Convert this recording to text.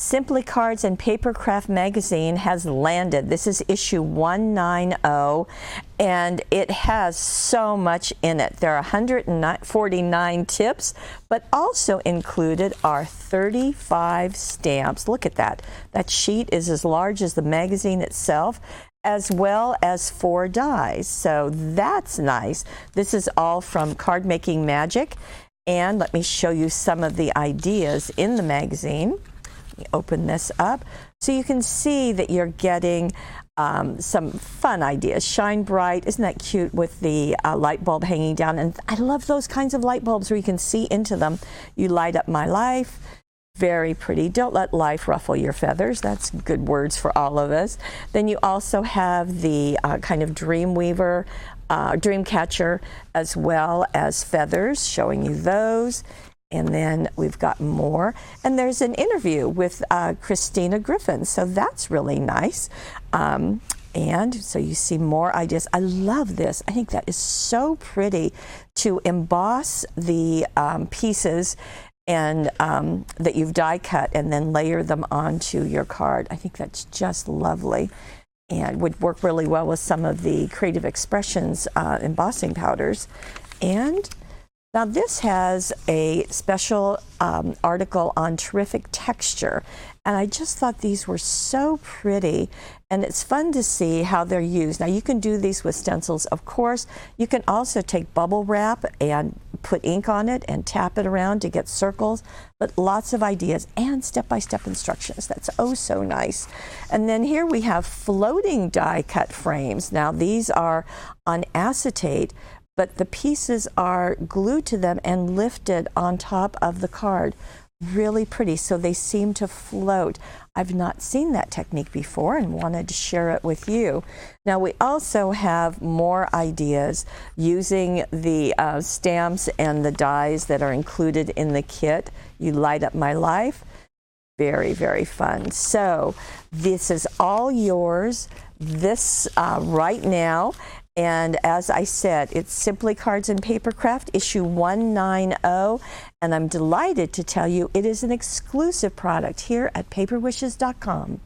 Simply Cards and Papercraft magazine has landed. This is issue 190, and it has so much in it. There are 149 tips, but also included are 35 stamps. Look at that. That sheet is as large as the magazine itself, as well as 4 dies. So that's nice. This is all from Card Making Magic, and let me show you some of the ideas in the magazine. Open this up so you can see that you're getting some fun ideas. Shine Bright, isn't that cute, with the light bulb hanging down? And I love those kinds of light bulbs where you can see into them. You Light Up My Life, very pretty. Don't Let Life Ruffle Your Feathers. That's good words for all of us. Then you also have the kind of Dream Weaver, Dream Catcher, as well as feathers, showing you those. And then we've got more. And there's an interview with Christina Griffin. So that's really nice. And so you see more ideas. I love this. I think that is so pretty to emboss the pieces and that you've die cut and then layer them onto your card. I think that's just lovely and would work really well with some of the Creative Expressions embossing powders. And now this has a special article on terrific texture, and I just thought these were so pretty, and it's fun to see how they're used. Now you can do these with stencils, of course. You can also take bubble wrap and put ink on it and tap it around to get circles, but lots of ideas and step-by-step instructions. That's oh so nice. And then here we have floating die cut frames. Now these are on acetate, but the pieces are glued to them and lifted on top of the card. Really pretty, so they seem to float. I've not seen that technique before and wanted to share it with you. Now we also have more ideas using the stamps and the dies that are included in the kit. You Light Up My Life. Very, very fun. So this is all yours right now. And as I said, it's Simply Cards and Papercraft, issue 190, and I'm delighted to tell you it is an exclusive product here at paperwishes.com.